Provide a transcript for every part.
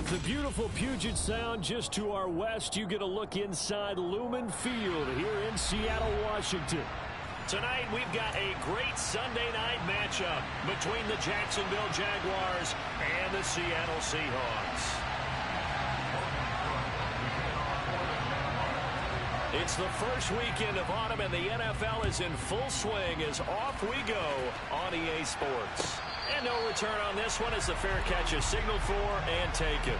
With the beautiful Puget Sound just to our west, you get a look inside Lumen Field here in Seattle, Washington. Tonight, we've got a great Sunday night matchup between the Jacksonville Jaguars and the Seattle Seahawks. It's the first weekend of autumn, and the NFL is in full swing as off we go on EA Sports. And no return on this one as the fair catch is signaled for and taken.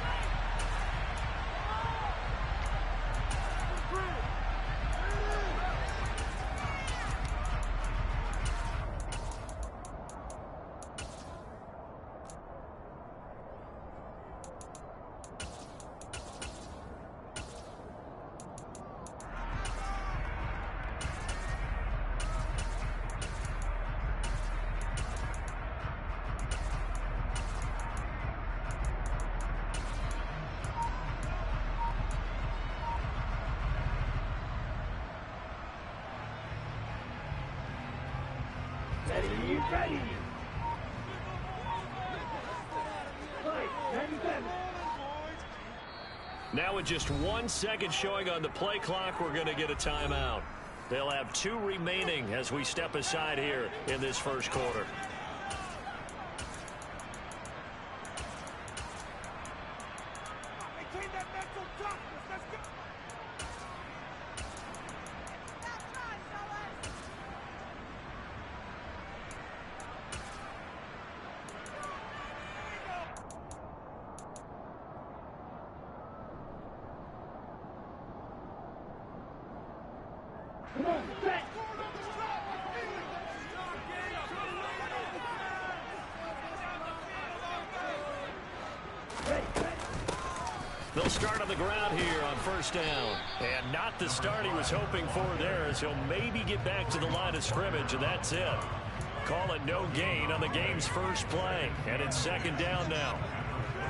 Ready. Now with just 1 second showing on the play clock, we're going to get a timeout. They'll have 2 remaining as we step aside here in this first quarter. They'll start on the ground here on first down. And not the start he was hoping for there, as he'll maybe get back to the line of scrimmage, and that's it. Call it no gain on the game's first play. And it's second down now.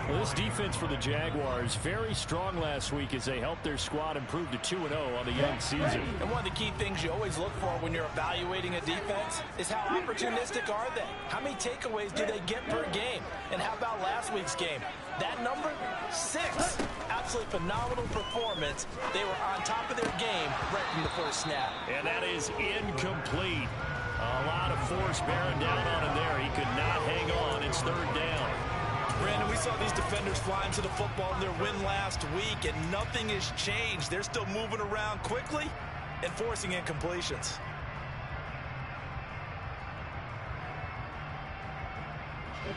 Well, this defense for the Jaguars, very strong last week as they helped their squad improve to 2-0 on the young season. And one of the key things you always look for when you're evaluating a defense is how opportunistic are they? How many takeaways do they get per game? And how about last week's game? That number, 6. Absolutely phenomenal performance. They were on top of their game right from the first snap. And that is incomplete. A lot of force bearing down on him there. He could not hang on. It's third down. Brandon, we saw these defenders flying to the football in their win last week, and nothing has changed. They're still moving around quickly and forcing incompletions.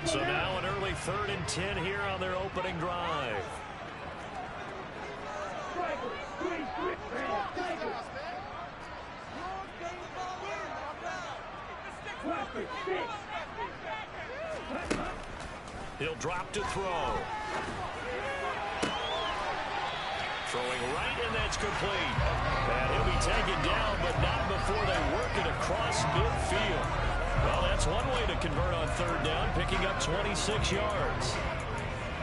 So now an early 3rd and 10 here on their opening drive. He'll drop to throw. Throwing right, and that's complete. And he'll be taken down, but not before they work it across midfield. Well, that's one way to convert on third down, picking up 26 yards.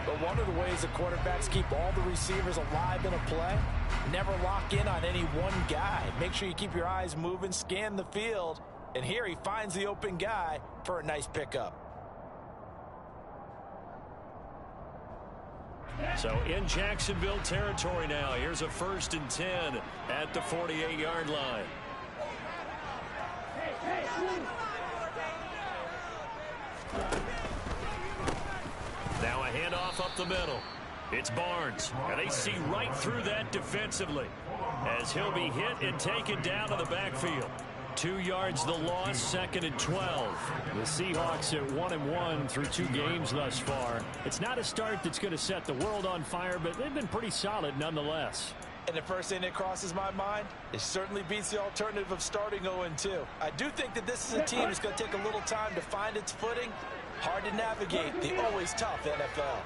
But one of the ways the quarterbacks keep all the receivers alive in a play, never lock in on any one guy. Make sure you keep your eyes moving, scan the field, and here he finds the open guy for a nice pickup. So in Jacksonville territory now. Here's a 1st and 10 at the 48-yard line. Now a handoff up the middle. It's Barnes, and they see right through that defensively as he'll be hit and taken down to the backfield. 2 yards the loss, 2nd and 12. The Seahawks at 1-1 through 2 games thus far. It's not a start that's going to set the world on fire, but they've been pretty solid nonetheless. And the first thing that crosses my mind, it certainly beats the alternative of starting 0-2. I do think that this is a team that's going to take a little time to find its footing. Hard to navigate the always tough NFL.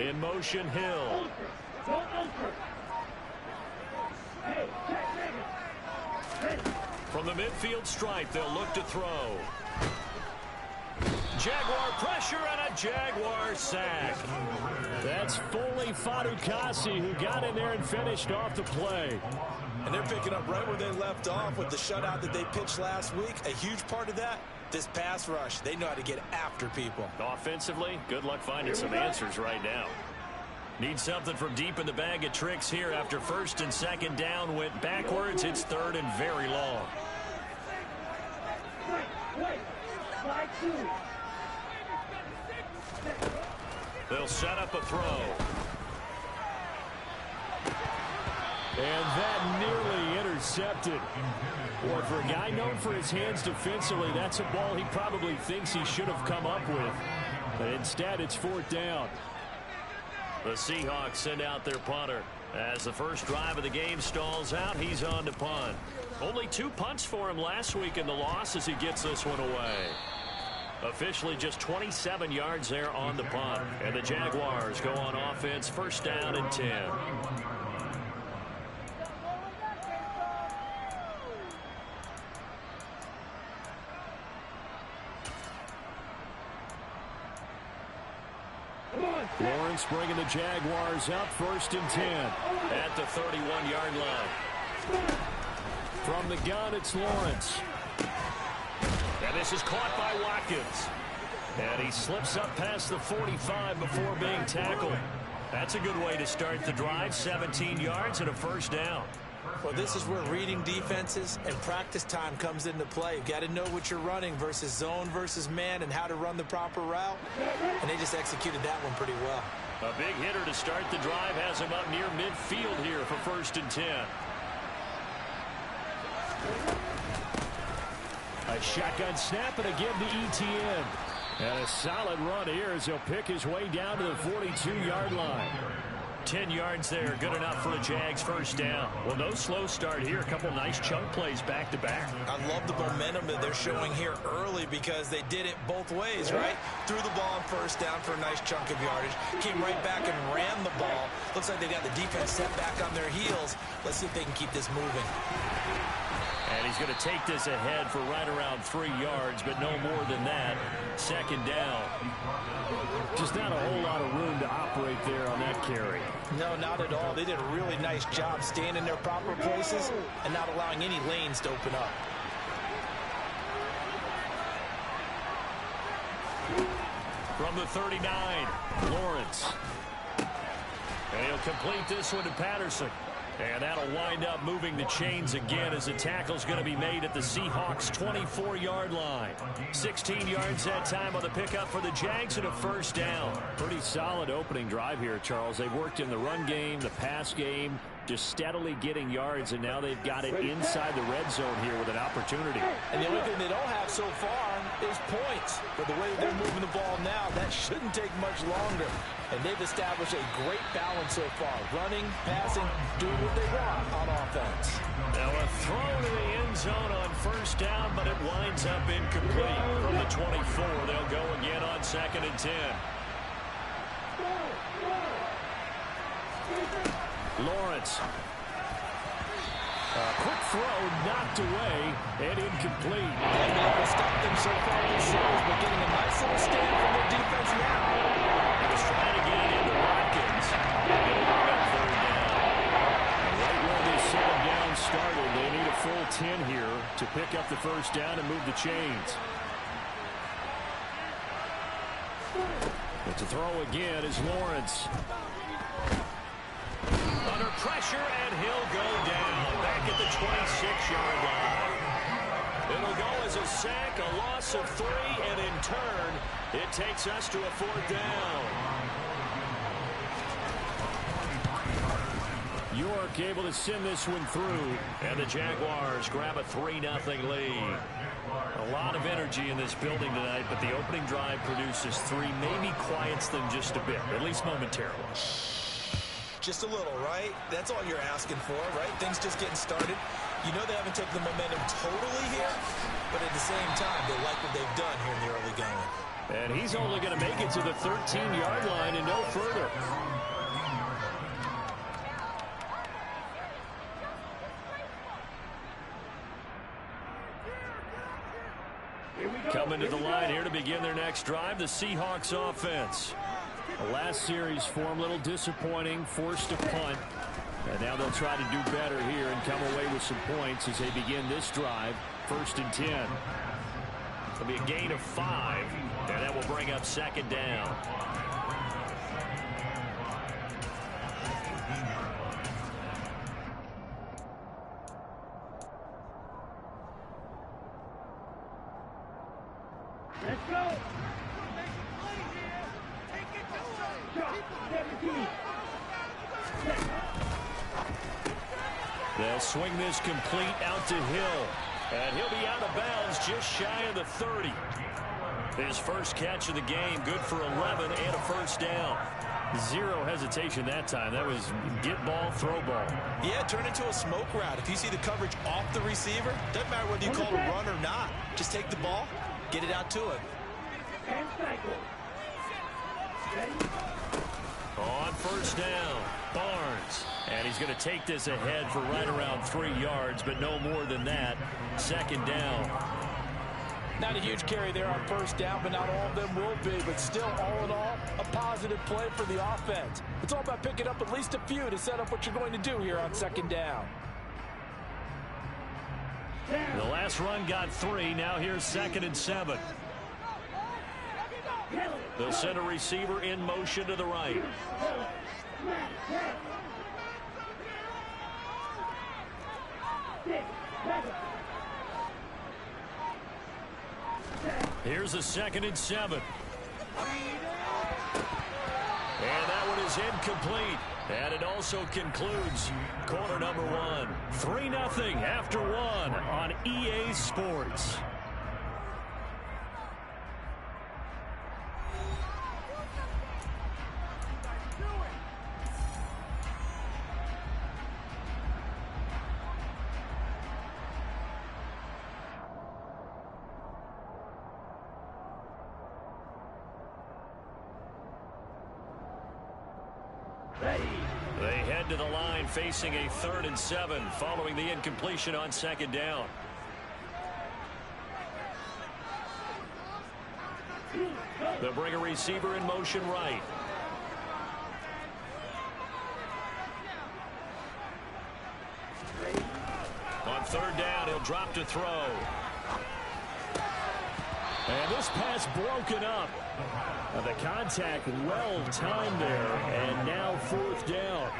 In motion, Hill. From the midfield stripe, they'll look to throw. Jaguar pressure and a Jaguar sack. That's Foley Fadukasi who got in there and finished off the play. And they're picking up right where they left off with the shutout that they pitched last week. A huge part of that This pass rush, they know how to get after people. Offensively, good luck finding some answers right now. Need something from deep in the bag of tricks here after first and second down went backwards. It's third and very long. They'll set up a throw. And that nearly intercepted. Boy, for a guy known for his hands defensively, that's a ball he probably thinks he should have come up with. But instead, it's fourth down. The Seahawks send out their punter. As the first drive of the game stalls out, he's on to punt. Only 2 punts for him last week in the loss as he gets this one away. Officially just 27 yards there on the punt. And the Jaguars go on offense, first down and 10. Lawrence bringing the Jaguars up, first and 10. At the 31-yard line. From the gun, it's Lawrence. And this is caught by Watkins. And he slips up past the 45 before being tackled. That's a good way to start the drive. 17 yards and a first down. Well, this is where reading defenses and practice time comes into play. You've got to know what you're running versus zone versus man and how to run the proper route. And they just executed that one pretty well. A big hitter to start the drive has him up near midfield here for first and 10. A shotgun snap and again to ETN. And a solid run here as he'll pick his way down to the 42-yard line. 10 yards there, good enough for a Jags first down. Well, no slow start here. A couple nice chunk plays back-to-back. I love the momentum that they're showing here early because they did it both ways, right? Threw the ball on first down for a nice chunk of yardage. Came right back and ran the ball. Looks like they got the defense set back on their heels. Let's see if they can keep this moving. And he's going to take this ahead for right around 3 yards, but no more than that. Second down. Just not a whole lot of room to operate there on that carry. No, not at all. They did a really nice job staying in their proper places and not allowing any lanes to open up. From the 39, Lawrence. And he'll complete this one to Patterson. And that'll wind up moving the chains again as the tackle's going to be made at the Seahawks' 24-yard line. 16 yards that time on the pickup for the Jags and a first down. Pretty solid opening drive here, Charles. They've worked in the run game, the pass game, just steadily getting yards, and now they've got it inside the red zone here with an opportunity. And the only thing they don't have so far is points. But the way they're moving the ball now, that shouldn't take much longer. And they've established a great balance so far. Running, passing, doing what they want on offense. Now a throw to the end zone on first down, but it winds up incomplete. From the 24, they'll go again on second and 10. Lawrence. A quick throw knocked away and incomplete. They've been able to stop them so far this series, but getting a nice little stand from their defense now. He was trying to get it into Watkins. It'll bring up third down. Right where this second down started, they need a full 10 here to pick up the first down and move the chains. But to throw again is Lawrence. Under pressure, and he'll go down back at the 26-yard line. It'll go as a sack, a loss of 3, and in turn, it takes us to a fourth down. York able to send this one through. And the Jaguars grab a 3-0 lead. A lot of energy in this building tonight, but the opening drive produces 3, maybe quiets them just a bit, at least momentarily. Just a little, right? That's all you're asking for, right? Things just getting started. You know they haven't taken the momentum totally here, but at the same time, they like what they've done here in the early going. And he's only going to make it to the 13-yard line and no further. Coming to the line here to begin their next drive, the Seahawks offense. The last series for him, a little disappointing, forced a punt. And now they'll try to do better here and come away with some points as they begin this drive, first and 10. It'll be a gain of 5, and that will bring up second down. Let's go. They'll swing this complete out to Hill. And he'll be out of bounds just shy of the 30. His first catch of the game, good for 11 and a first down. Zero hesitation that time. That was get ball, throw ball. Yeah, turn into a smoke route. If you see the coverage off the receiver, doesn't matter whether you call it a run or not. Just take the ball, get it out to him. On first down, Barnes. And he's going to take this ahead for right around 3 yards, but no more than that. Second down. Not a huge carry there on first down, but not all of them will be. But still, all in all, a positive play for the offense. It's all about picking up at least a few to set up what you're going to do here on second down. The last run got 3. Now here's 2nd and 7. They'll send a receiver in motion to the right. Here's a 2nd and 7. And that one is incomplete. And it also concludes quarter number 1. 3-0 after 1 on EA Sports. They head to the line facing a 3rd and 7 following the incompletion on second down. They'll bring a receiver in motion right. On 3rd down, he'll drop to throw. And this pass broken up. The contact well timed there, and now 4th down.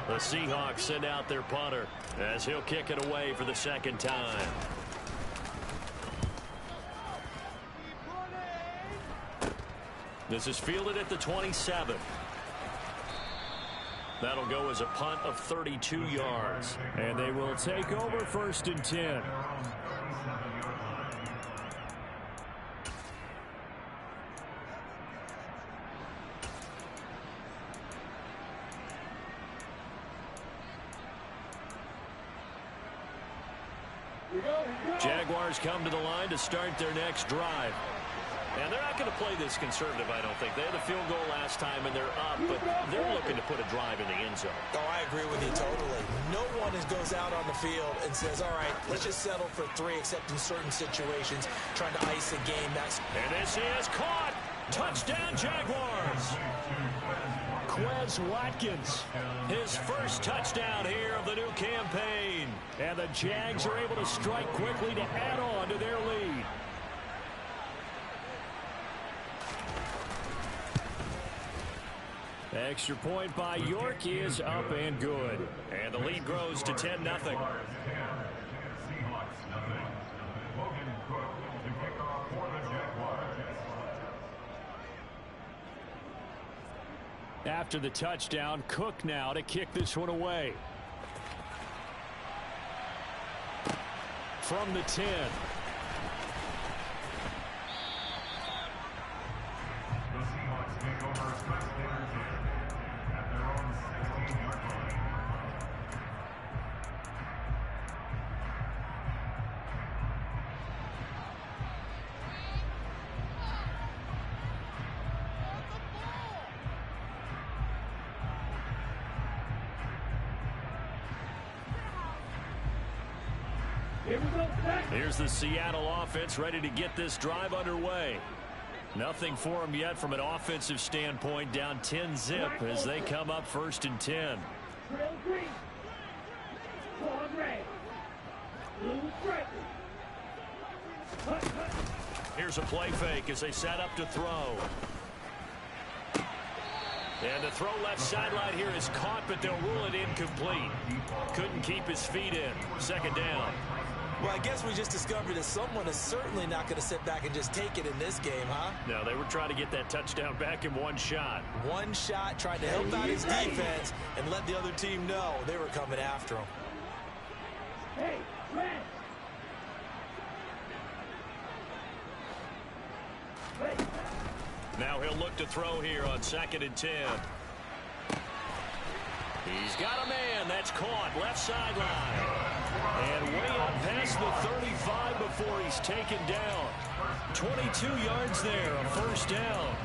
The Seahawks send out their punter as he'll kick it away for the 2nd time. This is fielded at the 27. That'll go as a punt of 32 yards. And they will take over 1st and 10. Jaguars come to the line to start their next drive. And they're not going to play this conservative, I don't think. They had a field goal last time, and they're up, but they're looking to put a drive in the end zone. Oh, I agree with you totally. No one goes out on the field and says, all right, let's just settle for 3, except in certain situations, trying to ice a game. And this is caught. Touchdown, Jaguars. Quez Watkins, his first touchdown here of the new campaign. And the Jags are able to strike quickly to add on to their lead. Extra point by York is up and good. And the lead grows to 10-0. After the touchdown, Cook now to kick this one away. From the 10. Here's the Seattle offense ready to get this drive underway. Nothing for them yet from an offensive standpoint. Down 10-zip as they come up 1st and 10. Blue striker. Here's a play fake as they set up to throw. And the throw left sideline here is caught, but they'll rule it incomplete. Couldn't keep his feet in. Second down. Well, I guess we just discovered that someone is certainly not going to sit back and just take it in this game, huh? No, they were trying to get that touchdown back in one shot. One shot, trying to help out his defense and let the other team know they were coming after him. Hey, man. Now he'll look to throw here on 2nd and 10. He's got a man. That's caught. Left sideline. And way up past the 35 before he's taken down. 22 yards there, a first down.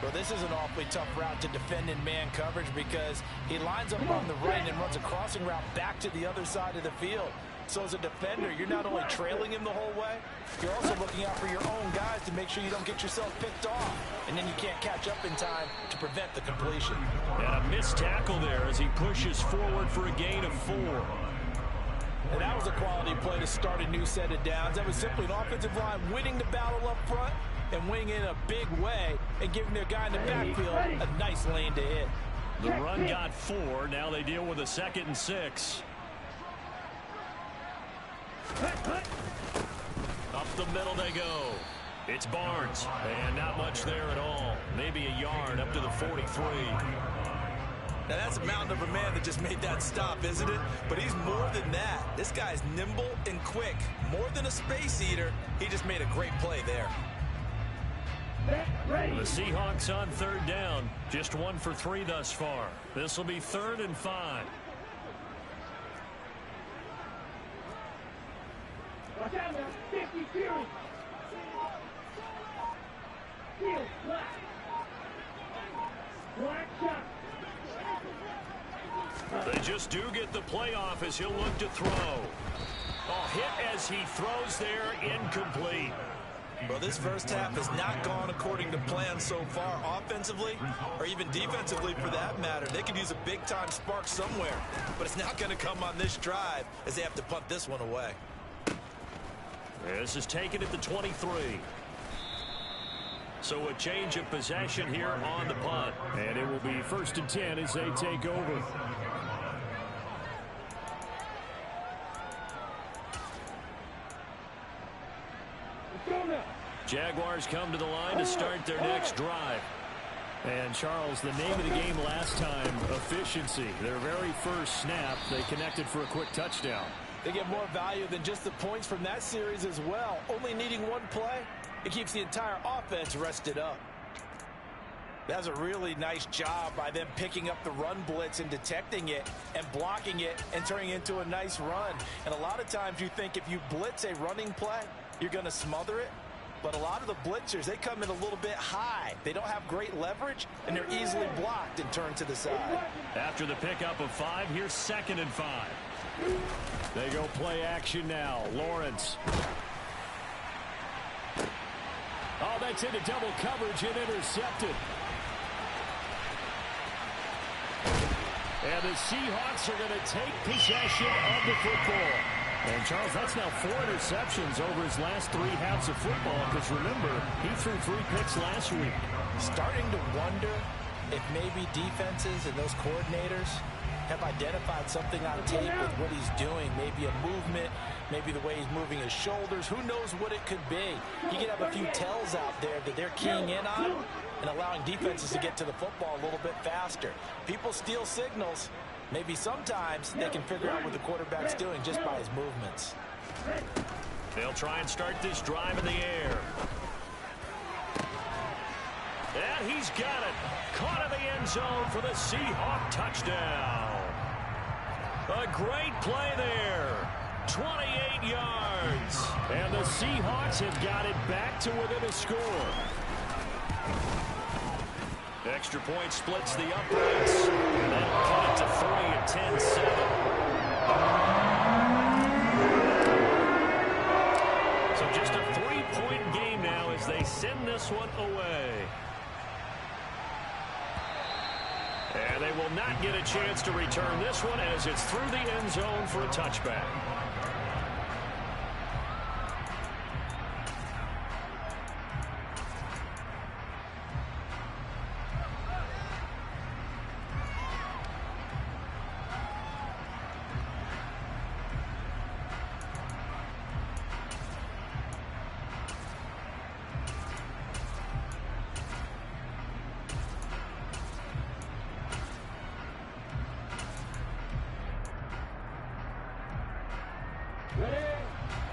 Well, this is an awfully tough route to defend in man coverage because he lines up on the right and runs a crossing route back to the other side of the field. So as a defender, you're not only trailing him the whole way, you're also looking out for your own guys to make sure you don't get yourself picked off. And then you can't catch up in time to prevent the completion. And a missed tackle there as he pushes forward for a gain of 4. And that was a quality play to start a new set of downs. That was simply an offensive line winning the battle up front and winning in a big way and giving their guy in the backfield a nice lane to hit. The run got 4. Now they deal with a 2nd and 6. Up the middle they go. It's Barnes. And not much there at all. Maybe a yard up to the 43. Now that's a mountain of a man that just made that stop, isn't it? But he's more than that. This guy's nimble and quick. More than a space eater. He just made a great play there. The Seahawks on 3rd down. Just 1 for 3 thus far. This will be 3rd and 5. Watch out now. 50 Fury. Field black. Black shot. They just do get the playoff as he'll look to throw. Oh, hit as he throws there, incomplete. Well, this first half has not gone according to plan so far, offensively or even defensively for that matter. They could use a big-time spark somewhere, but it's not going to come on this drive as they have to punt this one away. This is taken at the 23. So a change of possession here on the punt. And it will be 1st and 10 as they take over. Jaguars come to the line to start their next drive. And, Charles, the name of the game last time, efficiency. Their very first snap, they connected for a quick touchdown. They get more value than just the points from that series as well. Only needing one play, it keeps the entire offense rested up. That's a really nice job by them picking up the run blitz and detecting it and blocking it and turning it into a nice run. And a lot of times you think if you blitz a running play, you're going to smother it. But a lot of the blitzers, they come in a little bit high. They don't have great leverage, and they're easily blocked and turned to the side. After the pickup of 5, here's 2nd and 5. They go play action now. Lawrence. Oh, that's into double coverage and intercepted. And the Seahawks are going to take possession of the football. And, Charles, that's now 4 interceptions over his last 3 halves of football. Because, remember, he threw 3 picks last week. Starting to wonder if maybe defenses and those coordinators have identified something on tape with what he's doing. Maybe a movement, maybe the way he's moving his shoulders. Who knows what it could be? He could have a few tells out there that they're keying in on and allowing defenses to get to the football a little bit faster. People steal signals. Maybe sometimes they can figure out what the quarterback's doing just by his movements. They'll try and start this drive in the air. And he's got it. Caught in the end zone for the Seahawk touchdown. A great play there. 28 yards. And the Seahawks have got it back to within a score. Extra point splits the uprights. And that'll cut it to 3 at 10-7. So just a 3-point game now as they send this one away. And they will not get a chance to return this one as it's through the end zone for a touchback.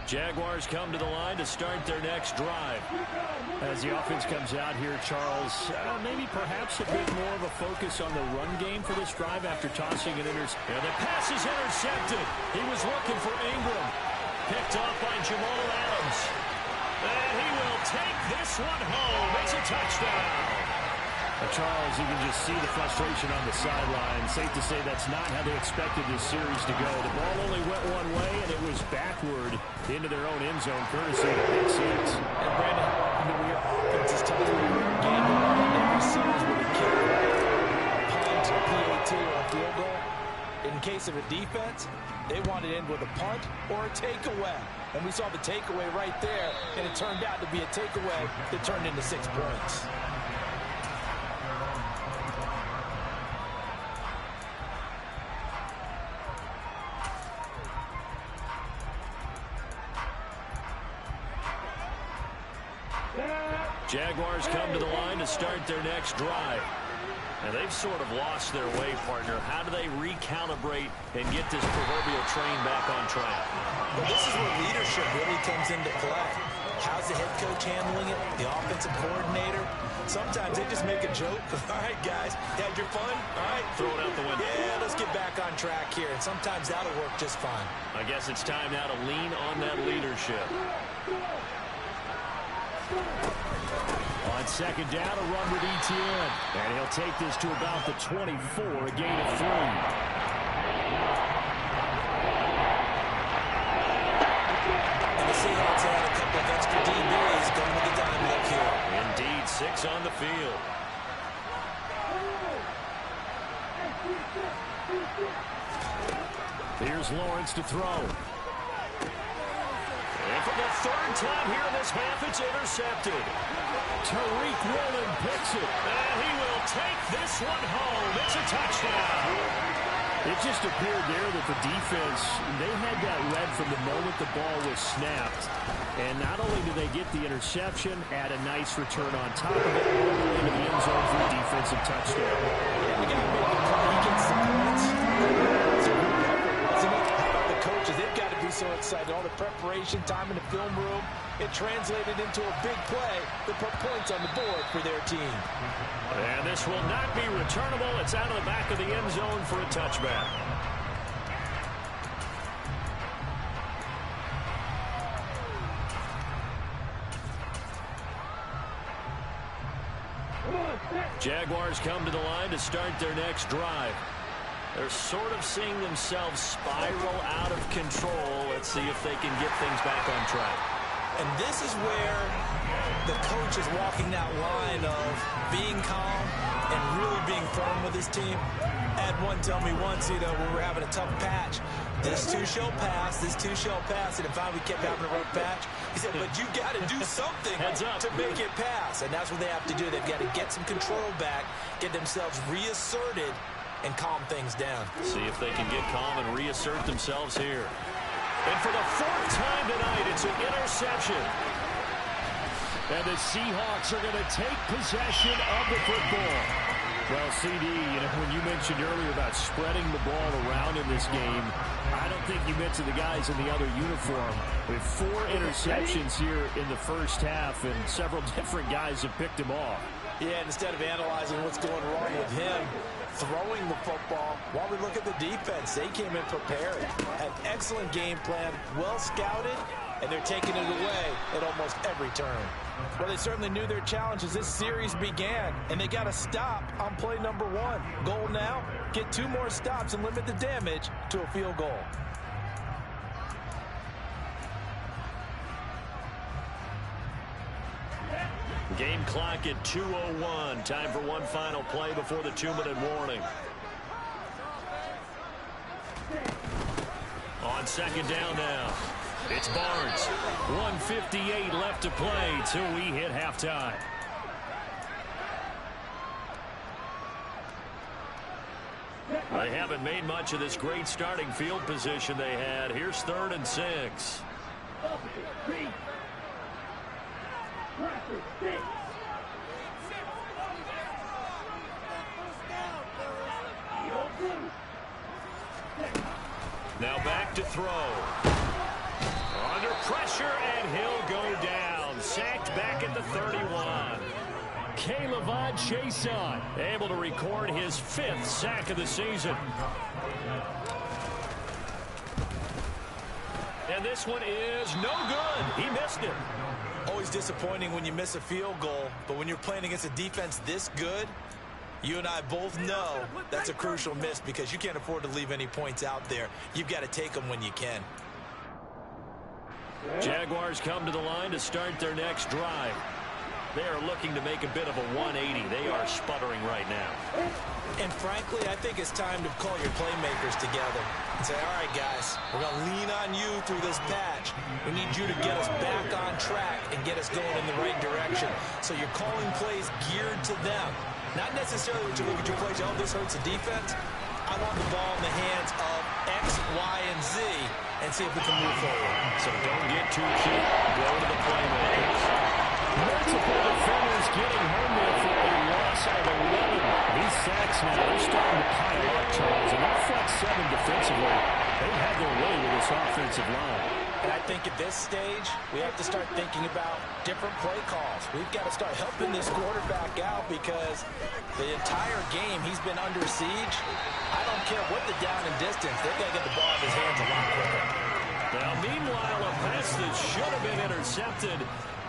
Jaguars come to the line to start their next drive. As the offense comes out here, Charles, maybe perhaps a bit more of a focus on the run game for this drive after tossing an interception. And the pass is intercepted. He was looking for Ingram. Picked off by Jamal Adams. And he will take this one home. It's a touchdown. Charles, you can just see the frustration on the sideline. Safe to say that's not how they expected this series to go. The ball only went one way, and it was backward into their own end zone, courtesy of pick six. And Brandon, we are offenses telling you game every series with a kick, punt, PAT, or a field goal. In case of a defense, they want it in with a punt or a takeaway. And we saw the takeaway right there, and it turned out to be a takeaway that turned into 6 points. Jaguars come to the line to start their next drive. And they've sort of lost their way, partner. How do they recalibrate and get this proverbial train back on track? Well, this is where leadership really comes into play. How's the head coach handling it? The offensive coordinator? Sometimes they just make a joke. All right, guys, had your fun? All right. Throw it out the window. Yeah, let's get back on track here. And sometimes that'll work just fine. I guess it's time now to lean on that leadership. On second down, a run with Etienne. And he'll take this to about the 24, a gain of 3. And the Seahawks had a couple of extra DBs going with the dime look here. Indeed, 6 on the field. Here's Lawrence to throw. And for the 3rd time here in this half, it's intercepted. Tariq Woolen picks it. And he will take this one home. It's a touchdown. It just appeared there that the defense, they had that read from the moment the ball was snapped. And not only did they get the interception, add a nice return on top of it, all the way into the end zone for a defensive touchdown. Yeah, we got to make the play. He gets the points. So wasn't it? How about the coaches? They've got to be so excited. All the preparation time in the film room, it translated into a big play that put points on the board for their team. And this will not be returnable. It's out of the back of the end zone for a touchback. Jaguars come to the line to start their next drive. They're sort of seeing themselves spiral out of control. Let's see if they can get things back on track. And this is where the coach is walking that line of being calm and really being firm with his team. I had one tell me once, when we were having a tough patch, this too shall pass, this too shall pass, and if we kept having a rough patch, he said, but you got to do something to make it pass. And that's what they have to do. They've got to get some control back, get themselves reasserted, and calm things down. See if they can get calm and reassert themselves here. And for the 4th time tonight, it's an interception. And the Seahawks are going to take possession of the football. Well, CD, when you mentioned earlier about spreading the ball around in this game, I don't think you mentioned the guys in the other uniform. We have 4 interceptions here in the first half, and several different guys have picked him off. Yeah, instead of analyzing what's going wrong with him throwing the football, while we look at the defense, they came in prepared. An excellent game plan, well scouted, and they're taking it away at almost every turn. Well, they certainly knew their challenge as this series began, and they got to stop on play number 1. Goal now, get 2 more stops and limit the damage to a field goal. Game clock at 2:01. Time for one final play before the 2-minute warning. On second down now, it's Barnes. 1:58 left to play till we hit halftime. They haven't made much of this great starting field position they had. Here's 3rd and 6. Now back to throw. Under pressure, and he'll go down. Sacked back at the 31. K'Lavon Chason Able to record his 5th sack of the season. And this one is no good. He missed it. Always disappointing when you miss a field goal, but when you're playing against a defense this good, you and I both know that's a crucial miss because you can't afford to leave any points out there. You've got to take them when you can. Jaguars come to the line to start their next drive. They are looking to make a bit of a 180. They are sputtering right now. And frankly, I think it's time to call your playmakers together and say, all right, guys, we're going to lean on you through this patch. We need you to get us back on track and get us going in the right direction. So you're calling plays geared to them. Not necessarily when you look at your plays, oh, this hurts the defense. I want the ball in the hands of X, Y, and Z and see if we can move forward. So don't get too cute. Go to the playmakers. Multiple defenders getting home there for a loss of 11. These sacks now, they're starting to pile up, Charles, and that front 7 defensively, they've had their way with this offensive line. And I think at this stage, we have to start thinking about different play calls. We've got to start helping this quarterback out because the entire game he's been under siege. I don't care what the down and distance. They've got to get the ball in his hands a lot quicker. Now, meanwhile, a pass that should have been intercepted,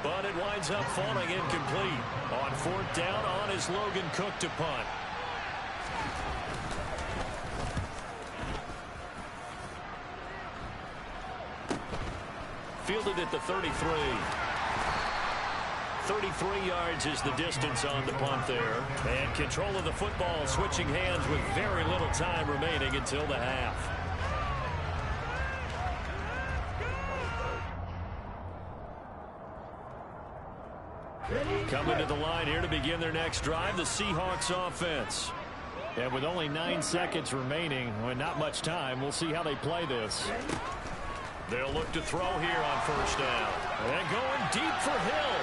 but it winds up falling incomplete. On 4th down, on is Logan Cook to punt. Fielded at the 33. 33 yards is the distance on the punt there. And control of the football, switching hands with very little time remaining until the half. Coming to the line here to begin their next drive, the Seahawks offense. And with only 9 seconds remaining, and not much time, we'll see how they play this. They'll look to throw here on 1st down. And going deep for Hill.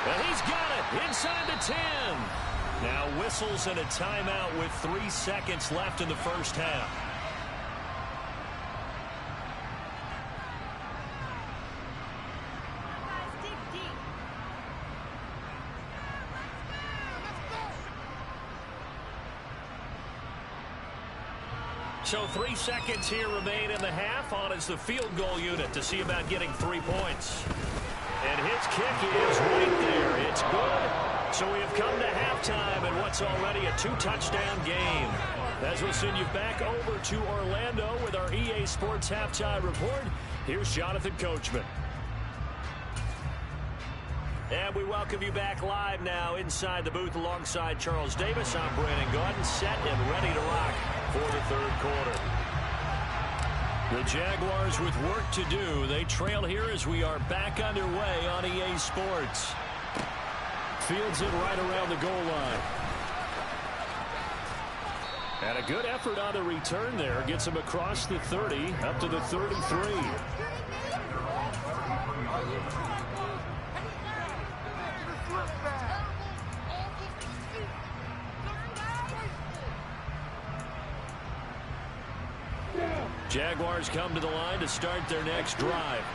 And he's got it inside the 10. Now whistles and a timeout with 3 seconds left in the first half. So 3 seconds here remain in the half. On is the field goal unit to see about getting 3 points. And his kick is right there. It's good. So we have come to halftime in what's already a 2-touchdown game. As we'll send you back over to Orlando with our EA Sports Halftime Report, here's Jonathan Coachman. And we welcome you back live now inside the booth alongside Charles Davis. I'm Brandon Gaudin, set and ready to rock for the 3rd quarter. The Jaguars with work to do. They trail here as we are back underway on EA Sports. Fields it right around the goal line. And a good effort on the return there. Gets him across the 30 up to the 33. Jaguars come to the line to start their next drive.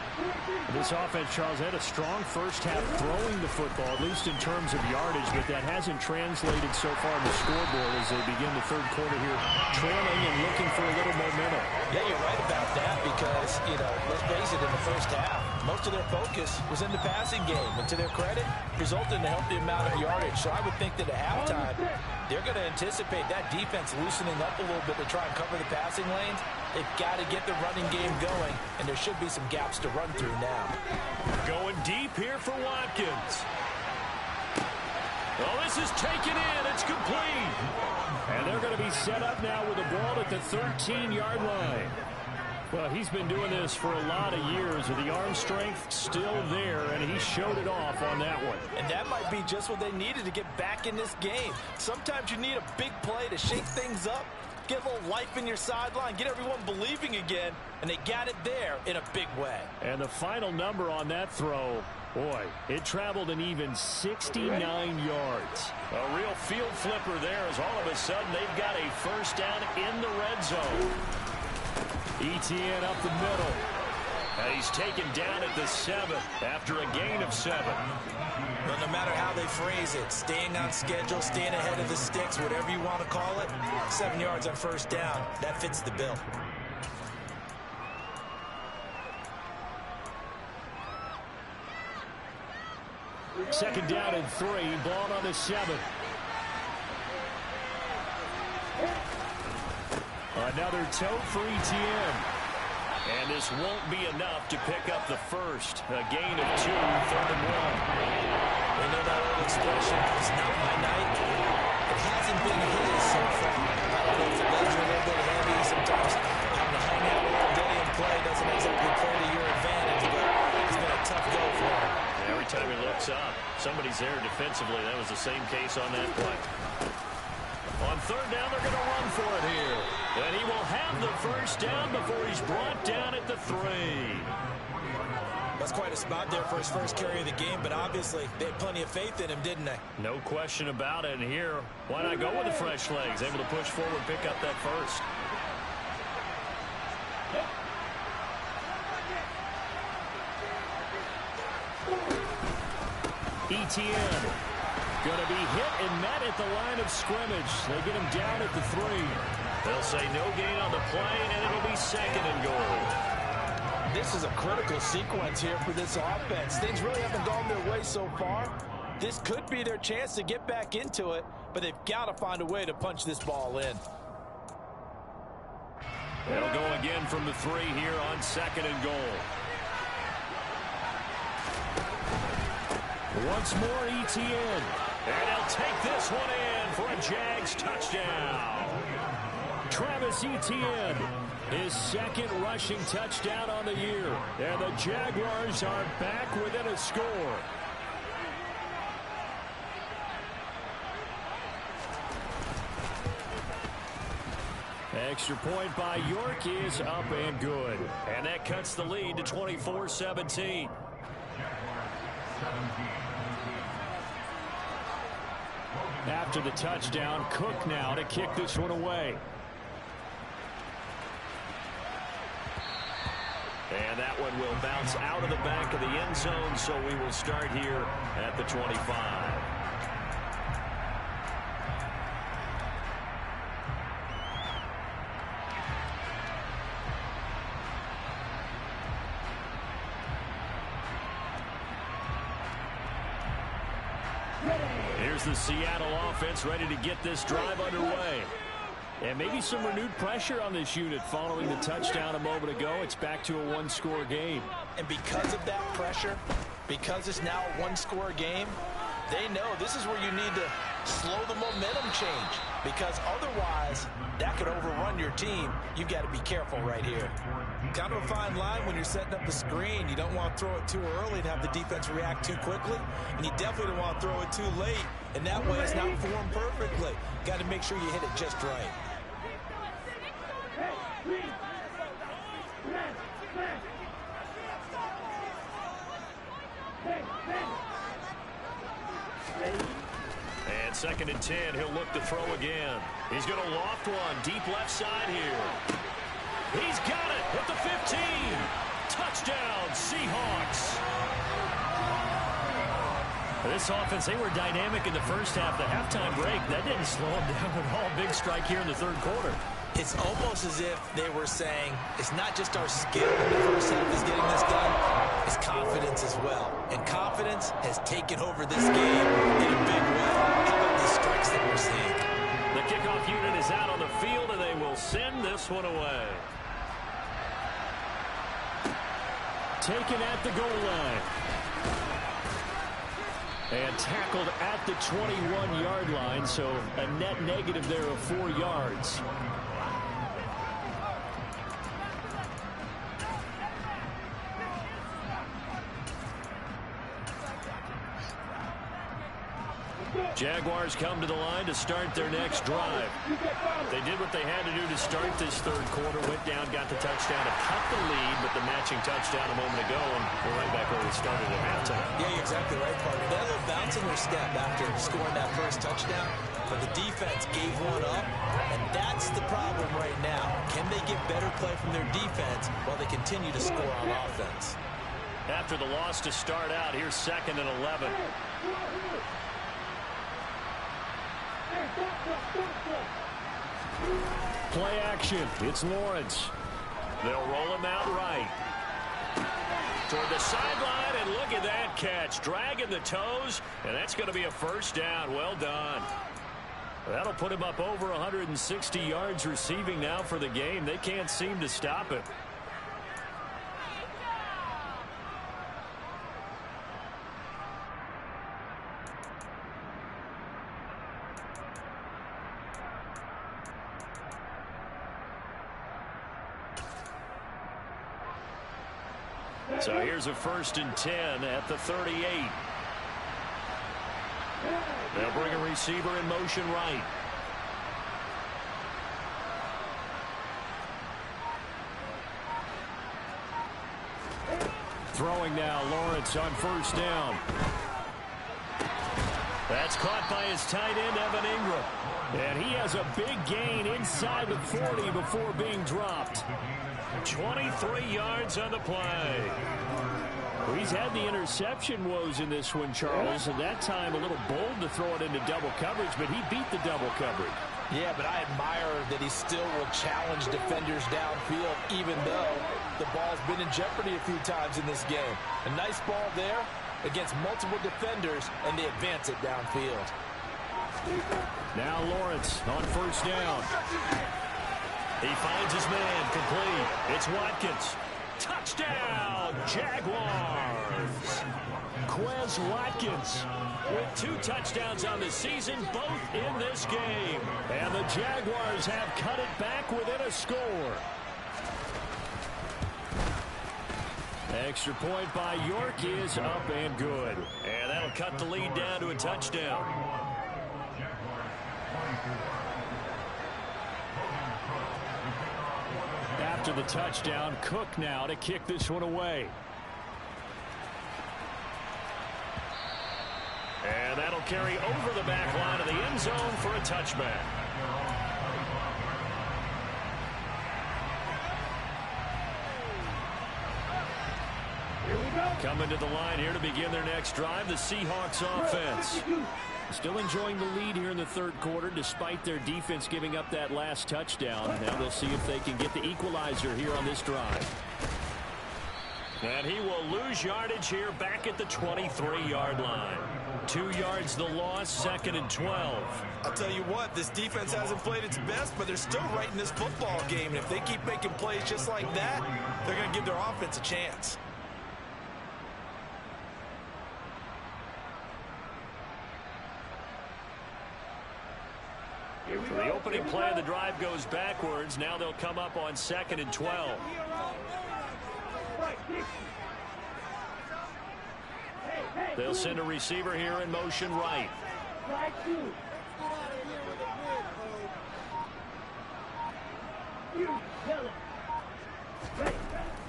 This offense, Charles, had a strong first half throwing the football, at least in terms of yardage, but that hasn't translated so far on the scoreboard as they begin the 3rd quarter here, trailing and looking for a little momentum. Yeah, you're right about that because, let's face it, in the first half, most of their focus was in the passing game. And to their credit, resulted in a healthy amount of yardage. So I would think that at halftime, they're going to anticipate that defense loosening up a little bit to try and cover the passing lanes. They've got to get the running game going, and there should be some gaps to run through now. Going deep here for Watkins. Oh, this is taken in. It's complete. And they're going to be set up now with the ball at the 13-yard line. Well, he's been doing this for a lot of years with the arm strength still there, and he showed it off on that one. And that might be just what they needed to get back in this game. Sometimes you need a big play to shake things up, get a little life in your sideline, get everyone believing again, and they got it there in a big way. And the final number on that throw, boy, it traveled an even 69 yards. A real field flipper there as all of a sudden they've got a first down in the red zone. ETN up the middle. And he's taken down at the 7 after a gain of 7. Well, no matter how they phrase it, staying on schedule, staying ahead of the sticks, whatever you want to call it, 7 yards on first down, that fits the bill. Second down and 3, ball on the 7. Another tote for ETN. And this won't be enough to pick up the first. A gain of 2, 3rd and 1. We know that old expression, it's not my night. It hasn't been his so far. I don't know if the legs are a little bit heavy. Sometimes having to hang out all day and play doesn't exactly play to your advantage, but it's been a tough go for him. Every time he looks up, somebody's there defensively. That was the same case on that play. On 3rd down, they're going to run for it here. And he will have the first down before he's brought down at the 3. That's quite a spot there for his first carry of the game, but obviously they had plenty of faith in him, didn't they? No question about it. And here, why not go with the fresh legs? Able to push forward, pick up that first. ETN going to be hit and met at the line of scrimmage. They get him down at the 3. They'll say no gain on the play, and it'll be 2nd and goal. This is a critical sequence here for this offense. Things really haven't gone their way so far. This could be their chance to get back into it, but they've got to find a way to punch this ball in. They'll go again from the 3 here on 2nd and goal. Once more, ETN. And he'll take this one in for a Jags touchdown. Travis Etienne, his 2nd rushing touchdown on the year. And the Jaguars are back within a score. Extra point by York is up and good. And that cuts the lead to 24-17. After the touchdown, Cook now to kick this one away. And that one will bounce out of the back of the end zone, so we will start here at the 25. Here's the Seattle offense ready to get this drive underway. And maybe some renewed pressure on this unit following the touchdown a moment ago. It's back to a one-score game. And because of that pressure, because it's now a one-score game, they know this is where you need to slow the momentum change, because otherwise that could overrun your team. You've got to be careful right here. Kind of a fine line when you're setting up the screen. You don't want to throw it too early and have the defense react too quickly, and you definitely don't want to throw it too late, and that way it's not formed perfectly. Got to make sure you hit it just right. And 2nd and 10, he'll look to throw again. He's going to loft one deep left side here. He's got it at the 15. Touchdown, Seahawks. This offense, they were dynamic in the first half. The halftime break, that didn't slow them down at all. Big strike here in the 3rd quarter. It's almost as if they were saying, it's not just our skill in the first half is getting this done, it's confidence as well. And confidence has taken over this game in a big way. How about these strikes that we're seeing? The kickoff unit is out on the field, and they will send this one away. Taken at the goal line. And tackled at the 21-yard line, so a net negative there of 4 yards. Jaguars come to the line to start their next drive. They did what they had to do to start this 3rd quarter. Went down, got the touchdown to cut the lead, but the matching touchdown a moment ago, and we're right back where we started at halftime. Yeah, you're exactly right, partner. That little bounce in your step after scoring that first touchdown, but the defense gave one up, and that's the problem right now. Can they get better play from their defense while they continue to score on offense? After the loss to start out, here's 2nd and 11. Play action. It's Lawrence. They'll roll him out right. Toward the sideline, and look at that catch. Dragging the toes, and that's going to be a first down. Well done. That'll put him up over 160 yards receiving now for the game. They can't seem to stop it. So here's a 1st and 10 at the 38. They'll bring a receiver in motion right. Throwing now, Lawrence on 1st down. That's caught by his tight end, Evan Ingram. And he has a big gain inside the 40 before being dropped. 23 yards on the play. Well, he's had the interception woes in this one, Charles, and that time a little bold to throw it into double coverage, but he beat the double coverage. Yeah, but I admire that he still will challenge defenders downfield, even though the ball's been in jeopardy a few times in this game. A nice ball there against multiple defenders, and they advance it downfield. Now Lawrence on 1st down. He finds his man, complete. It's Watkins. Touchdown, Jaguars. Quez Watkins with 2 touchdowns on the season, both in this game. And the Jaguars have cut it back within a score. Extra point by York is up and good. And that'll cut the lead down to a touchdown. After the touchdown, Cook now to kick this one away. And that'll carry over the back line of the end zone for a touchback. Coming to the line here to begin their next drive, the Seahawks offense. Still enjoying the lead here in the 3rd quarter despite their defense giving up that last touchdown. Now they'll see if they can get the equalizer here on this drive. And he will lose yardage here back at the 23-yard line. 2 yards the loss, 2nd and 12. I'll tell you what, this defense hasn't played its best, but they're still right in this football game. And if they keep making plays just like that, they're going to give their offense a chance. So the opening play of the drive goes backwards. Now they'll come up on 2nd and 12. They'll send a receiver here in motion right.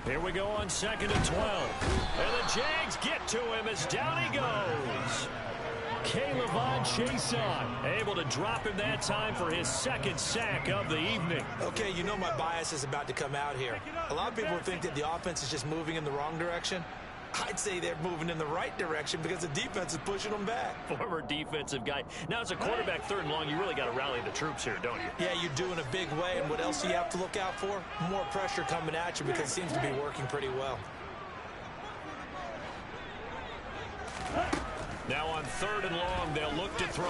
Here we go on 2nd and 12. And the Jags get to him as down he goes. Caleb Chason able to drop him that time for his 2nd sack of the evening. Okay, you know my bias is about to come out here. A lot of people think that the offense is just moving in the wrong direction. I'd say they're moving in the right direction because the defense is pushing them back. Former defensive guy. Now, as a quarterback 3rd and long, you really got to rally the troops here, don't you? Yeah, you do in a big way. And what else do you have to look out for? More pressure coming at you because it seems to be working pretty well. Now on 3rd and long, they'll look to throw.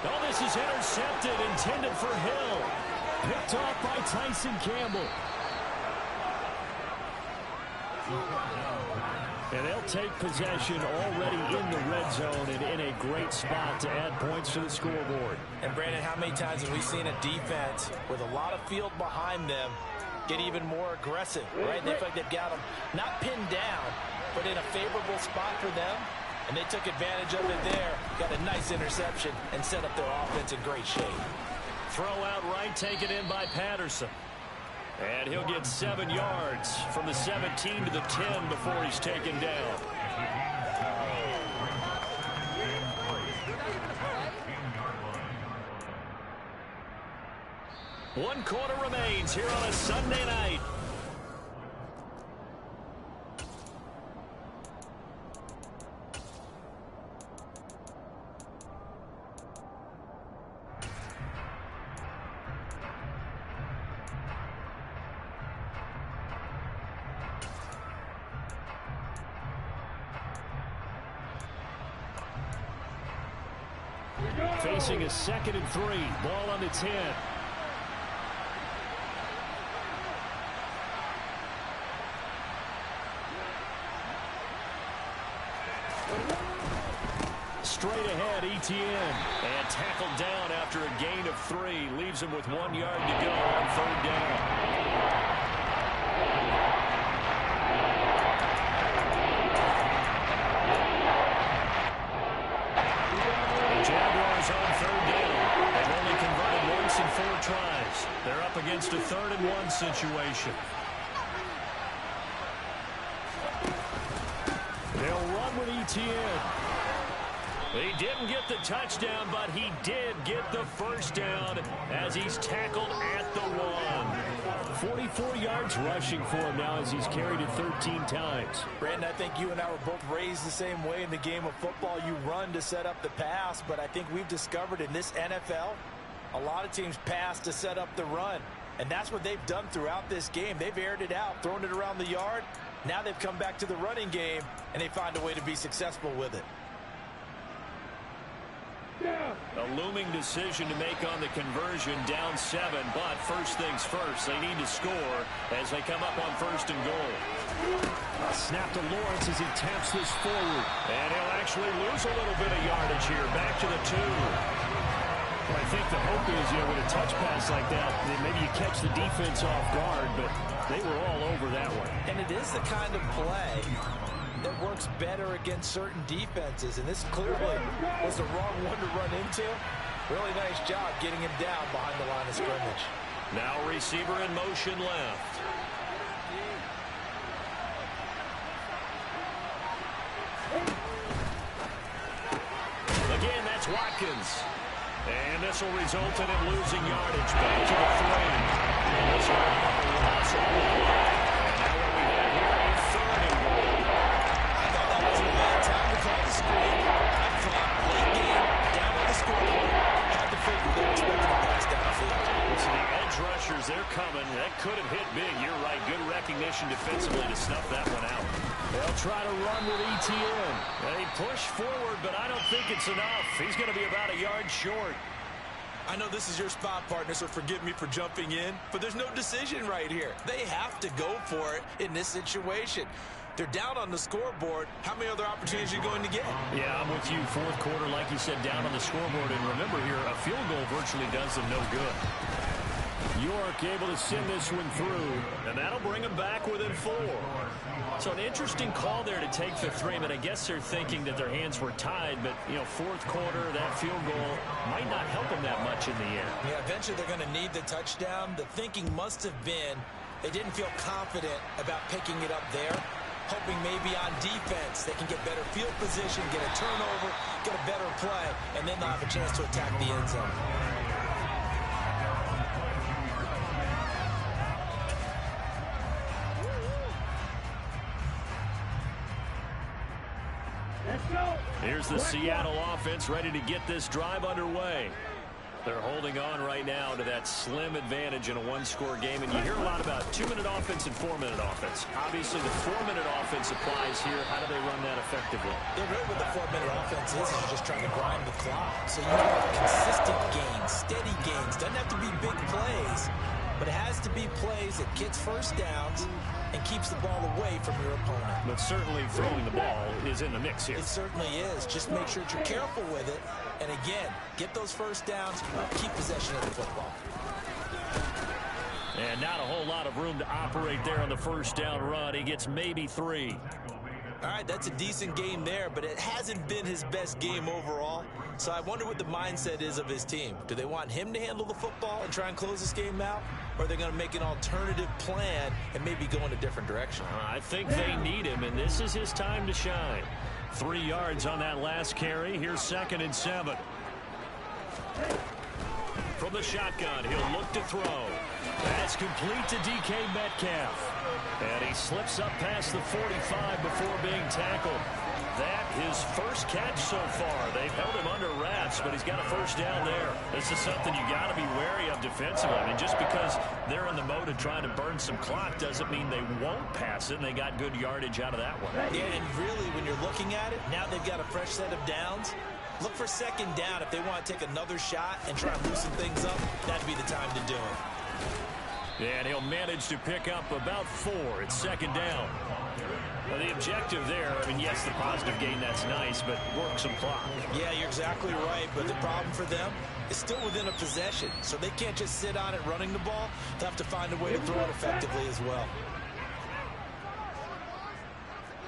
Oh, this is intercepted, intended for Hill. Picked off by Tyson Campbell. And they'll take possession already in the red zone and in a great spot to add points to the scoreboard. And Brandon, how many times have we seen a defense with a lot of field behind them get even more aggressive, right? They feel like they've got them not pinned down, but in a favorable spot for them. And they took advantage of it there, got a nice interception, and set up their offense in great shape. Throw out right, taken in by Patterson. And he'll get 7 yards from the 17 to the 10 before he's taken down. 1 quarter remains here on a Sunday night. Facing a 2nd and 3. Ball on its head. Straight ahead, ETN. And tackled down after a gain of 3. Leaves him with 1 yard to go on 3rd down. Jaguars on 3rd down. They've only converted once in 4 tries. They're up against a 3rd and 1 situation. They'll run with ETN. He didn't get the touchdown, but he did get the first down as he's tackled at the 1. 44 yards rushing for him now as he's carried it 13 times. Brandon, I think you and I were both raised the same way in the game of football. You run to set up the pass, but I think we've discovered in this NFL, a lot of teams pass to set up the run. And that's what they've done throughout this game. They've aired it out, thrown it around the yard. Now they've come back to the running game, and they find a way to be successful with it. A looming decision to make on the conversion, down 7, but first things first, they need to score as they come up on 1st and goal. Snap to Lawrence as he taps this forward. And he'll actually lose a little bit of yardage here, back to the 2. Well, I think the hope is, with a touch pass like that, then maybe you catch the defense off guard, but they were all over that one. And it is the kind of play that works better against certain defenses, and this clearly was the wrong one to run into. Really nice job getting him down behind the line of scrimmage. Now receiver in motion left. Again, that's Watkins. And this will result in him losing yardage back to the 3. And this will have a loss on the play. And now what we have here, a 3rd and goal. I thought that wasn't a bad time to call the screen. I thought late game, down on the scoreboard, had to figure they were expecting a pass downfield. So the edge rushers, they're coming. That could have hit big. You're right. Good recognition defensively to snuff that one out. They'll try to run with ETN. They push forward, but I don't think it's enough. He's going to be about a yard short. I know this is your spot, partner, so forgive me for jumping in, but there's no decision right here. They have to go for it in this situation. They're down on the scoreboard. How many other opportunities are you going to get? Yeah, I'm with you. 4th quarter, like you said, down on the scoreboard. And remember here, a field goal virtually does them no good. York able to send this one through. And that'll bring him back within 4. So an interesting call there to take the 3, but I guess they're thinking that their hands were tied. But, 4th quarter, that field goal might not help them that much in the end. Yeah, eventually they're going to need the touchdown. The thinking must have been they didn't feel confident about picking it up there, hoping maybe on defense they can get better field position, get a turnover, get a better play, and then they'll have a chance to attack the end zone. Here's the Seattle offense ready to get this drive underway. They're holding on right now to that slim advantage in a 1-score game. And you hear a lot about 2-minute offense and 4-minute offense. Obviously, the 4-minute offense applies here. How do they run that effectively? Yeah, really what the 4-minute offense is you're just trying to grind the clock. So you want consistent gains, steady gains. Doesn't have to be big plays, but it has to be plays that gets first downs and keeps the ball away from your opponent. But certainly throwing the ball is in the mix here. It certainly is. Just make sure that you're careful with it. And again, get those first downs, keep possession of the football. And not a whole lot of room to operate there on the first down run. He gets maybe 3. All right, that's a decent game there, but it hasn't been his best game overall. So I wonder what the mindset is of his team. Do they want him to handle the football and try and close this game out? Or are they going to make an alternative plan and maybe go in a different direction? I think they need him, and this is his time to shine. 3 yards on that last carry. Here's 2nd and 7. From the shotgun, he'll look to throw. That's complete to DK Metcalf. And he slips up past the 45 before being tackled. That his first catch so far. They've held him under wraps, but he's got a first down there. This is something you got to be wary of defensively. I mean, just because they're in the mode of trying to burn some clock doesn't mean they won't pass it, and they got good yardage out of that one. Yeah, and really, when you're looking at it, now they've got a fresh set of downs. Look for second down if they want to take another shot and try and loosen things up. That'd be the time to do it. And he'll manage to pick up about 4. It's second down. Well, the objective there, I mean, yes, the positive gain, that's nice, but work some clock. Yeah, you're exactly right, but the problem for them is still within a possession, so they can't just sit on it running the ball. They'll have to find a way to throw it effectively as well.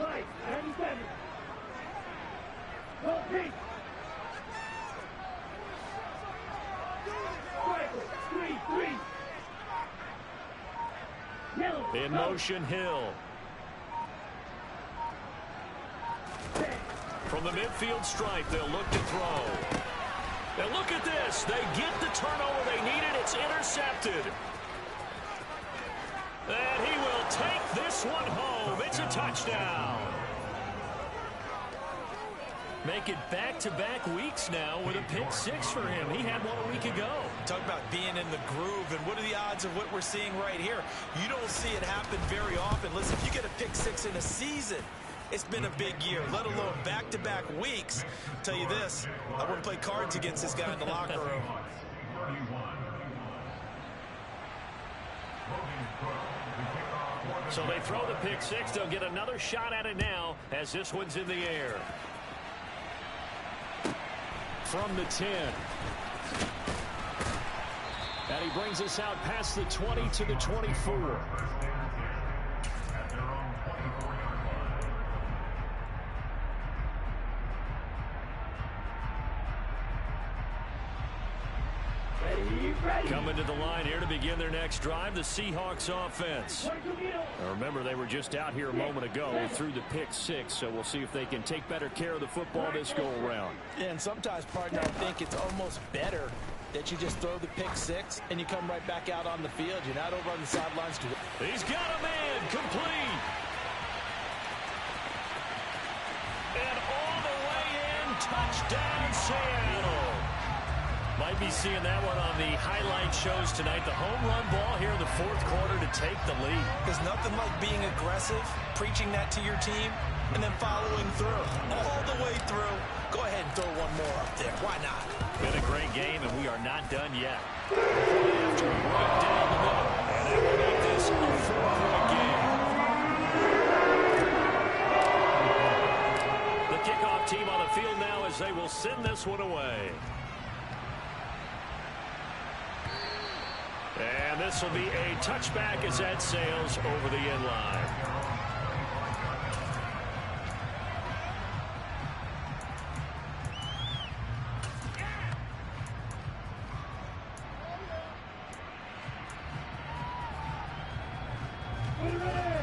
97. Go, Pete. In motion, Hill. From the midfield stripe, they'll look to throw. And look at this. They get the turnover they needed. It's intercepted. And he will take this one home. It's a touchdown. Make it back-to-back weeks now with a pick 6 for him. He had one a week ago. Talk about being in the groove, and what are the odds of what we're seeing right here? You don't see it happen very often. Listen, if you get a pick 6 in a season, it's been a big year, let alone back-to-back weeks. I'll tell you this, I wouldn't play cards against this guy in the locker room. So they throw the pick 6. They'll get another shot at it now as this one's in the air. From the 10. And he brings us out past the 20 to the 24. Coming to the line here to begin their next drive, the Seahawks offense. Now remember, they were just out here a moment ago through the pick 6, so we'll see if they can take better care of the football this go-around. And sometimes, partner, I think it's almost better that you just throw the pick 6 and you come right back out on the field. You're not over on the sidelines. He's got a man, complete. And all the way in, touchdown Seattle. Might be seeing that one on the highlight shows tonight. The home run ball here in the 4th quarter to take the lead. There's nothing like being aggressive, preaching that to your team, and then following through. All the way through. Go ahead and throw one more up there. Why not? Been a great game, and we are not done yet. After a break down the middle, and that will make this a 4-point game. The kickoff team on the field now as they will send this one away. And this will be a touchback as that sails over the end line.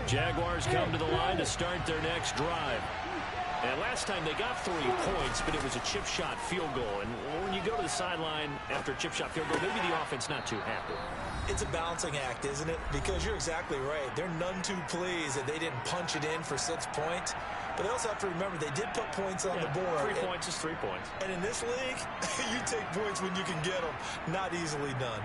Jaguars come to the line to start their next drive. And last time they got 3 points, but it was a chip shot field goal. And when you go to the sideline after a chip shot field goal, maybe the offense not too happy. It's a balancing act, isn't it? Because you're exactly right. They're none too pleased that they didn't punch it in for 6 points. But they also have to remember they did put points on the board. 3 points is 3 points. And in this league, you take points when you can get them. Not easily done.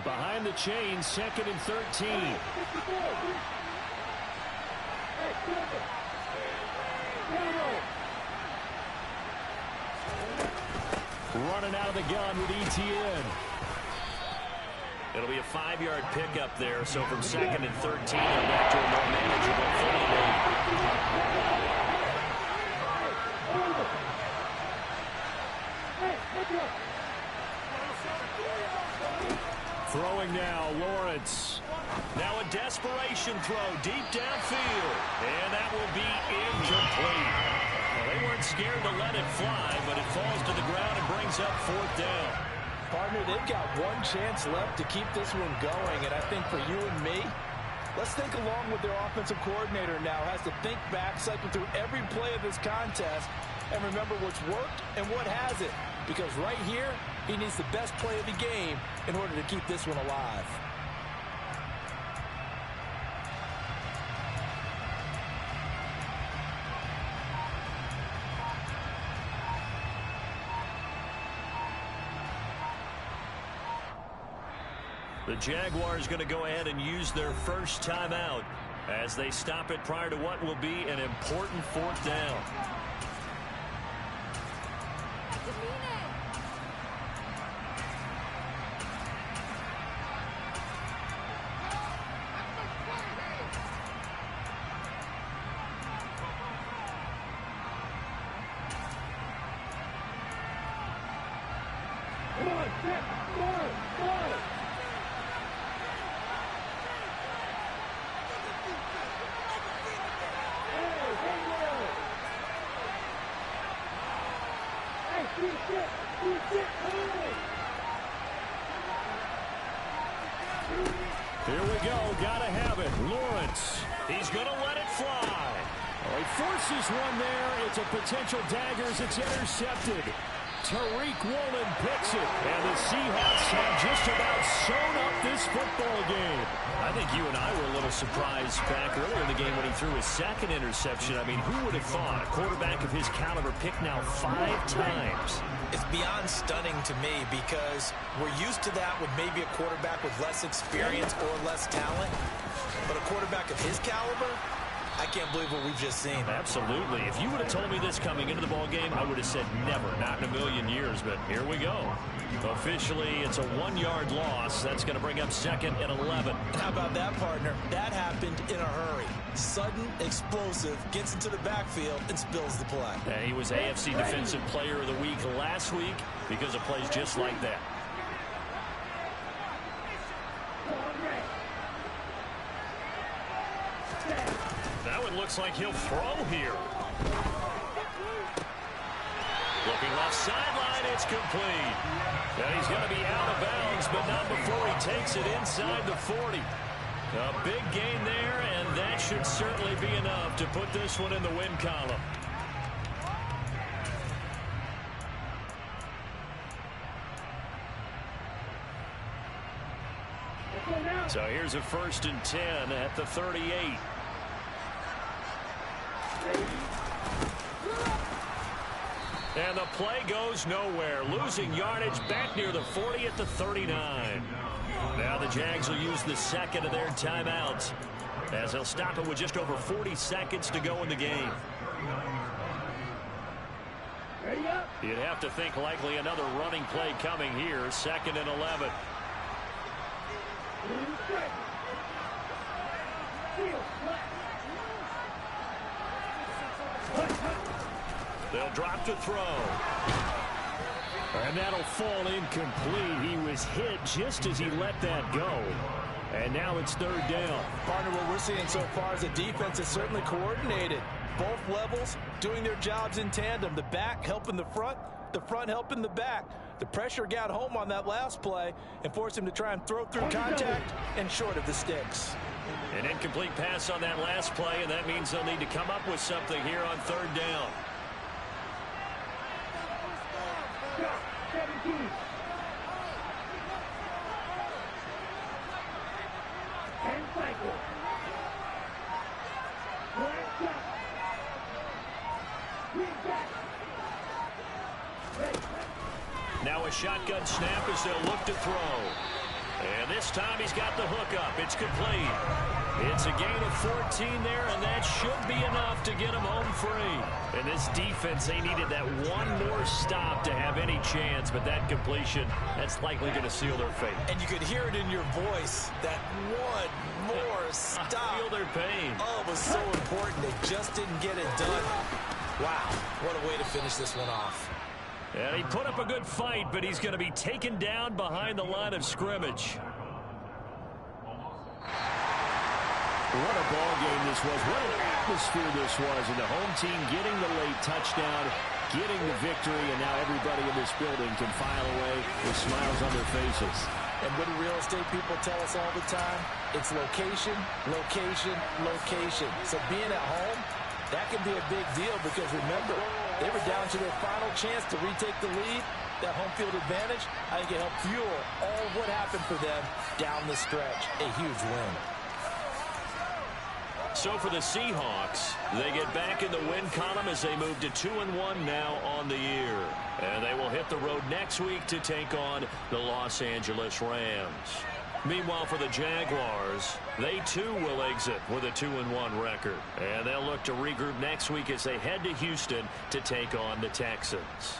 Behind the chain, 2nd and 13. Running out of the gun with ETN. It'll be a 5-yard pickup there, so from 2nd and 13, back to a more manageable 48. Throwing now, Lawrence. Now a desperation throw deep downfield. And that will be incomplete. Well, they weren't scared to let it fly, but it falls to the ground and brings up 4th down. Partner, they've got one chance left to keep this one going, and I think for you and me, let's think along with their offensive coordinator now. Has to think back, cycle through every play of this contest, and remember what's worked and what hasn't. Because right here, he needs the best play of the game in order to keep this one alive. The Jaguars going to go ahead and use their first timeout as they stop it prior to what will be an important 4th down. Come on, set, start. Here we go. Gotta have it. Lawrence. He's going to let it fly. Oh, he forces one there. It's a potential dagger as it's intercepted. Tariq Woolen picks it. And the Seahawks have just about sewn up this football game. I think you and I were a little surprised back earlier in the game when he threw his 2nd interception. I mean, who would have thought a quarterback of his caliber picked now 5 times? It's beyond stunning to me because we're used to that with maybe a quarterback with less experience or less talent. But a quarterback of his caliber, I can't believe what we've just seen. Absolutely. If you would have told me this coming into the ball game, I would have said never, not in a million years. But here we go. Officially, it's a 1-yard loss. That's going to bring up 2nd and 11. How about that, partner? That happened in a hurry. Sudden, explosive, gets into the backfield and spills the play. He was AFC Defensive Player of the Week last week because of plays just like that. Now it looks like he'll throw here. Looking left sideline, it's complete. And he's going to be out of bounds, but not before he takes it inside the 40. A big gain there, and that should certainly be enough to put this one in the win column. So here's a 1st and 10 at the 38. And the play goes nowhere. Losing yardage back near the 40 at the 39. Now the Jags will use the 2nd of their timeouts as they'll stop it with just over 40 seconds to go in the game. You'd have to think likely another running play coming here. 2nd and 11. They'll drop to throw. And that'll fall incomplete. He was hit just as he let that go. And now it's 3rd down. Partner, what we're seeing so far is the defense is certainly coordinated. Both levels doing their jobs in tandem. The back helping the front helping the back. The pressure got home on that last play and forced him to try and throw through contact and short of the sticks. An incomplete pass on that last play, and that means they'll need to come up with something here on 3rd down. 17. And cycle. Black shot. Green back. Ready. Now a shotgun snap as they'll look to throw. And this time he's got the hook up. It's complete. It's a gain of 14 there, and that should be enough to get him home free. And this defense, they needed that one more stop to have any chance, but that completion, that's likely going to seal their fate. And you could hear it in your voice, that one more stop. I feel their pain. Oh, it was so important. They just didn't get it done. Wow, what a way to finish this one off. And he put up a good fight, but he's going to be taken down behind the line of scrimmage. What a ball game this was. What an atmosphere this was. And the home team getting the late touchdown getting the victory, and now everybody in this building can file away with smiles on their faces. And what do real estate people tell us all the time? It's location, location, location. So being at home, that can be a big deal because remember, they were down to their final chance to retake the lead. That home field advantage, I think it helped fuel all of what happened for them down the stretch. A huge win. So for the Seahawks, they get back in the win column as they move to 2-1 now on the year. And they will hit the road next week to take on the Los Angeles Rams. Meanwhile, for the Jaguars, they too will exit with a 2-1 record. And they'll look to regroup next week as they head to Houston to take on the Texans.